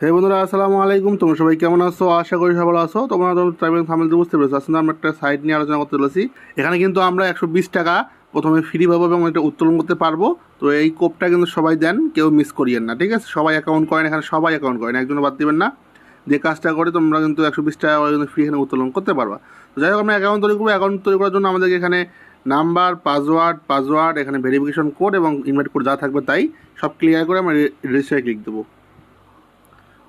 হে বন্ধুরা, আসসালামু আলাইকুম। তোমরা সবাই কেমন আছো? আশা করি সবাই ভালো আছো। তোমরা ট্রাইবেল থামেলতে বুঝতে পেরেছো। আসলে আমরা একটা সাইট নিয়ে আলোচনা করতে চলেছি। এখানে কিন্তু আমরা 120 টাকা প্রথমে ফ্রি পাবো এবং এটা উত্তোলন করতে পারবো। তো এই কোপটা কিন্তু সবাই দেন, কেউ মিস করিয়েন না, ঠিক আছে? সবাই অ্যাকাউন্ট করেন, এখানে সবাই অ্যাকাউন্ট করেন, একজনও বাদ দিবেন না। যে কাজটা করে তোমরা কিন্তু 120 টাকা কিন্তু ফ্রি এখানে উত্তোলন করতে পারবা। তো যাই হোক, আমরা অ্যাকাউন্ট তৈরি করবো। অ্যাকাউন্ট তৈরি করার জন্য আমাদেরকে এখানে নাম্বার, পাসওয়ার্ড, এখানে ভেরিফিকেশন কোড এবং ইনভাইট কোড যা থাকবে তাই সব ক্লিয়ার করে আমরা রেজিস্টারে ক্লিক দেবো।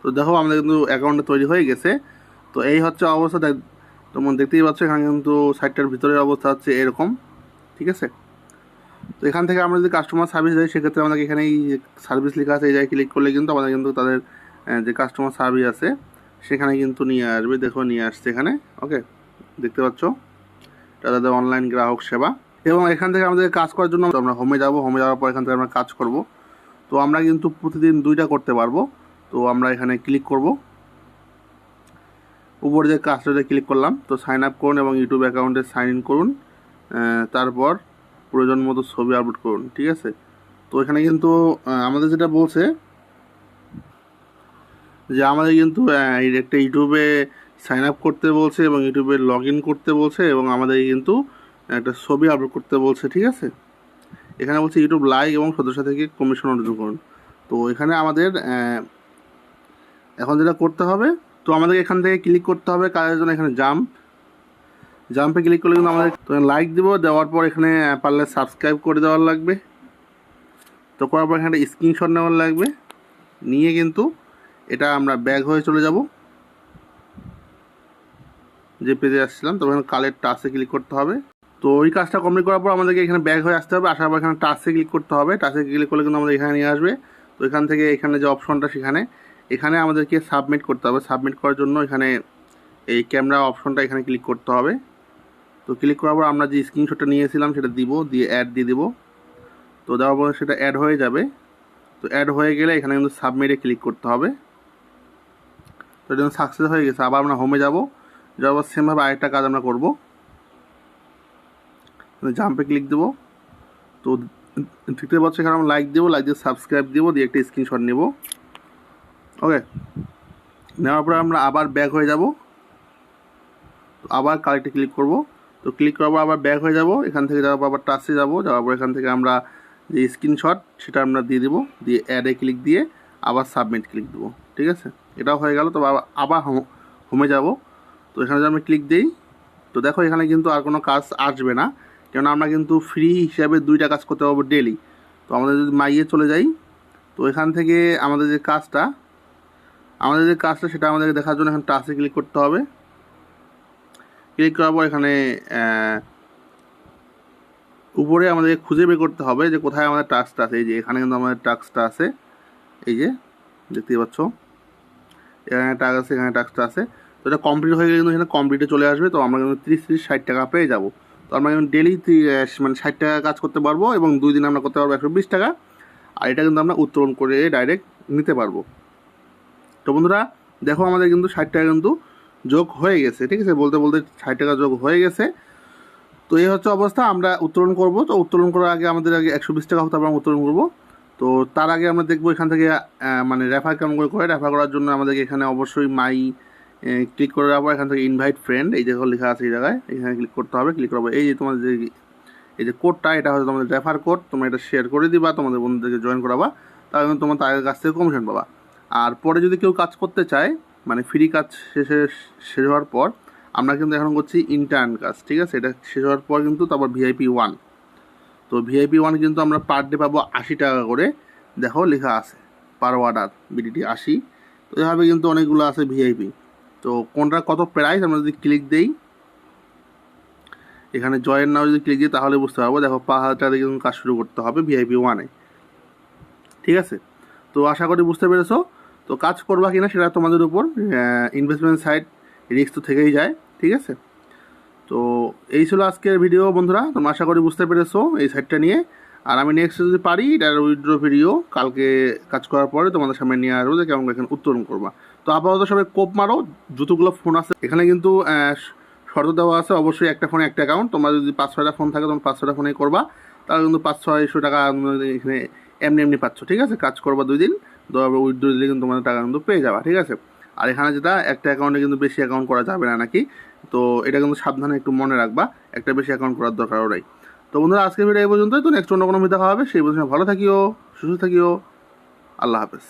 তো দেখো, আমাদের কিন্তু অ্যাকাউন্টটা তৈরি হয়ে গেছে। তো এই হচ্ছে অবস্থা। তোমরা দেখতেই পাচ্ছ, এখানে কিন্তু সাইটটার ভিতরের অবস্থা হচ্ছে এরকম, ঠিক আছে? তো এখান থেকে আমরা যদি কাস্টমার সার্ভিস যাই, সেক্ষেত্রে আমাদের এখানে এই সার্ভিস লেখা আছে, এই জায়গায় ক্লিক করলে কিন্তু আমাদের কিন্তু তাদের যে কাস্টমার সার্ভিস আছে সেখানে কিন্তু নিয়ে আসবে। দেখো, নিয়ে আসছে এখানে। ওকে, দেখতে পাচ্ছ, এটা তাদের অনলাইন গ্রাহক সেবা। এবং এখান থেকে আমাদের কাজ করার জন্য আমরা হোমে যাব। হোমে যাওয়ার পর এখান থেকে আমরা কাজ করব। তো আমরা কিন্তু প্রতিদিন 2টা করতে পারবো। তো আমরা এখানে ক্লিক করব, উপরে যে কাজটাতে ক্লিক করলাম। তো সাইন আপ করুন এবং ইউটিউব অ্যাকাউন্টে সাইন ইন করুন। তারপর প্রয়োজন মতো ছবি আপলোড করুন, ঠিক আছে? তো এখানে কিন্তু আমাদের যেটা বলছে যে আমাদের কিন্তু একটা ইউটিউবে সাইন আপ করতে বলছে এবং ইউটিউবে লগ ইন করতে বলছে এবং আমাদের কিন্তু একটা ছবি আপলোড করতে বলছে, ঠিক আছে? এখানে বলছে ইউটিউব লাইক এবং সদস্য থেকে কমিশন অর্জন করুন। তো এখানে আমাদের এখন যেটা করতে হবে, তো আমাদের এখান থেকে ক্লিক করতে হবে কাজের জন্য। এখানে জাম্পে ক্লিক করলে কিন্তু আমাদের লাইক দেবো। দেওয়ার পর এখানে পারলে সাবস্ক্রাইব করে দেওয়ার লাগবে। তো করার পর এখানে স্ক্রিনশট নেওয়ার লাগবে। নিয়ে কিন্তু এটা আমরা ব্যাক হয়ে চলে যাব যে পেজে আসছিলাম। তো এখানে কালের টাচে ক্লিক করতে হবে। তো ওই কাজটা কমপ্লিট করার পর আমাদেরকে এখানে ব্যাক হয়ে আসতে হবে। আসার পর এখানে টাচে ক্লিক করতে হবে। টাচে ক্লিক করলে কিন্তু আমাদের এখানে নিয়ে আসবে। তো এখান থেকে এখানে যে অপশনটা, এখানে আমাদেরকে সাবমিট করতে হবে। সাবমিট করার জন্য এখানে এই ক্যামেরা অপশনটা এখানে ক্লিক করতে হবে। তো ক্লিক করার পর আমরা যে স্ক্রিনশটটা নিয়েছিলাম সেটা দিয়ে অ্যাড দিয়ে দেবো। তো দেওয়ার পর সেটা অ্যাড হয়ে যাবে। তো অ্যাড হয়ে গেলে এখানে কিন্তু সাবমিটে ক্লিক করতে হবে। তো এটা সাকসেস হয়ে গেছে। আবার আমরা হোমে যাব। যাওয়ার পর সেমভাবে আরেকটা কাজ আমরা করব। জাম্পে ক্লিক দেবো। তো দেখতে পাচ্ছ এখানে আমরা লাইক দেবো, লাইক দিয়ে সাবস্ক্রাইব দেবো, দিয়ে একটা স্ক্রিনশট নেব। ওকে, নেওয়ার পরে আমরা আবার ব্যাক হয়ে যাব। আবার কালেক্টে ক্লিক করব। তো ক্লিক করার পর আবার ব্যাক হয়ে যাব। এখান থেকে যাওয়ার পর আবার টাচে যাব। যাওয়ার পর এখান থেকে আমরা যে স্ক্রিনশট সেটা আমরা দিয়ে দেবো। দিয়ে অ্যাডে ক্লিক দিয়ে আবার সাবমিট ক্লিক দেবো, ঠিক আছে? এটাও হয়ে গেল। তো আবার হোমে যাব। তো এখানে যদি আমরা ক্লিক দিই, তো দেখো এখানে কিন্তু আর কোনো কাজ আসবে না, কেননা আমরা কিন্তু ফ্রি হিসাবে 2টা কাজ করতে পারবো ডেলি। তো আমাদের যদি মাইয়ে চলে যাই, তো এখান থেকে আমাদের যে কাজটা সেটা আমাদেরকে দেখার জন্য এখানে টাচে ক্লিক করতে হবে। ক্লিক করার পর এখানে উপরে আমাদের খুঁজে বের করতে হবে যে কোথায় আমাদের টাস্কটা আছে। এই যে এখানে কিন্তু আমাদের টাস্কটা আছে, এই যে দেখতেই পাচ্ছ, এখানে টাস্ক আছে, এখানে টাস্কটা আছে। তো এটা কমপ্লিট হয়ে গেলে কিন্তু এখানে কমপ্লিটে চলে আসবে। তো আমরা কিন্তু 30-60 টাকা পেয়ে যাবো। তো আমরা কিন্তু ডেলি মানে 60 টাকা কাজ করতে পারবো এবং 2 দিন আমরা করতে পারবো 120 টাকা। আর এটা কিন্তু আমরা উত্তোলন করে ডাইরেক্ট নিতে পারবো। তো বন্ধুরা দেখো, আমাদের কিন্তু 60 টাকা কিন্তু যোগ হয়ে গেছে, ঠিক আছে? বলতে বলতে 60 টাকা যোগ হয়ে গেছে। তো এই হচ্ছে অবস্থা। আমরা উত্তোলন করব। তো উত্তোলন করার আগে আমাদের 120 টাকা হতে আমরা উত্তোলন করব। তো তার আগে আমরা দেখবো এখান থেকে মানে রেফার কেমন করে রেফার করার জন্য আমাদেরকে এখানে অবশ্যই ক্লিক করে দেওয়ার পর এখান থেকে ইনভাইট ফ্রেন্ড এই দেখো লেখা আছে, এই জায়গায় এখানে ক্লিক করতে হবে। ক্লিক করবো, এই যে তোমাদের যে এই যে কোডটা, এটা হচ্ছে তোমাদের রেফার কোড। তোমরা এটা শেয়ার করে দিবা, তোমাদের বন্ধুদেরকে জয়েন করাবা, তাহলে তোমার তাদের কাছ থেকে কমিশন পাবা। আর পরে যদি কেউ কাজ করতে চায়, মানে ফ্রি কাজ শেষ হওয়ার পর আমরা কিন্তু এখন করছি ইন্টার্ন কাজ, ঠিক আছে? এটা শেষ হওয়ার পর কিন্তু তারপর ভিআইপি 1। তো ভিআইপি 1 কিন্তু আমরা পার ডে পাবো 80 টাকা করে। দেখো লেখা আছে পার অর্ডার বিডিটি 80। তো এভাবে কিন্তু অনেকগুলো আছে ভিআইপি। তো কোনটা কত প্রাইস আমরা যদি ক্লিক দেই, এখানে জয়েন নাও যদি ক্লিক দিই তাহলে বুঝতে পারবো। দেখো 5,000 টাকা দিয়ে কিন্তু কাজ শুরু করতে হবে ভিআইপি 1-এ, ঠিক আছে? তো আশা করি বুঝতে পেরেছো। তো কাজ করবা কিনা সেটা তোমাদের উপর। ইনভেস্টমেন্ট সাইট রিস্ক তো থেকেই যায়, ঠিক আছে? তো এই ছিল আজকের ভিডিও বন্ধুরা। তোমরা আশা করি বুঝতে পেরেছো এই সাইটটা নিয়ে। আর আমি নেক্সট যদি পারি এটার উইথড্র ভিডিও কালকে কাজ করার পরে তোমাদের সামনে নিয়ে আসবো যে কেমন এখানে উত্তোলন করবা। তো আপাতত সবাই কোপ মারো। যতগুলো ফোন আছে এখানে কিন্তু শর্ত দেওয়া আছে, অবশ্যই একটা ফোনে একটা অ্যাকাউন্ট। তোমার যদি 5-6টা ফোন থাকে তোমার 5-6টা ফোনেই করবা, তাহলে কিন্তু 500-600 টাকা এখানে এমনি পাচ্ছ, ঠিক আছে? কাজ করবা 2 দিন, দেওয়ার পর উইথড্র দিলে কিন্তু তোমাদের টাকা কিন্তু পেয়ে যাবা, ঠিক আছে। আর এখানে যেটা একটা অ্যাকাউন্টে কিন্তু বেশি অ্যাকাউন্ট করা যাবে না নাকি, তো এটা কিন্তু সাবধানে একটু মনে রাখবা, একটা বেশি অ্যাকাউন্ট করার দরকারও নাই। তো বন্ধুরা আজকের ভিডিও এই পর্যন্তই, তো নেক্সট অন্য কোনো ভিডিও হবে, সেই পর্যন্ত ভালো থাকিও, সুস্থ থাকিও, আল্লাহ হাফেজ।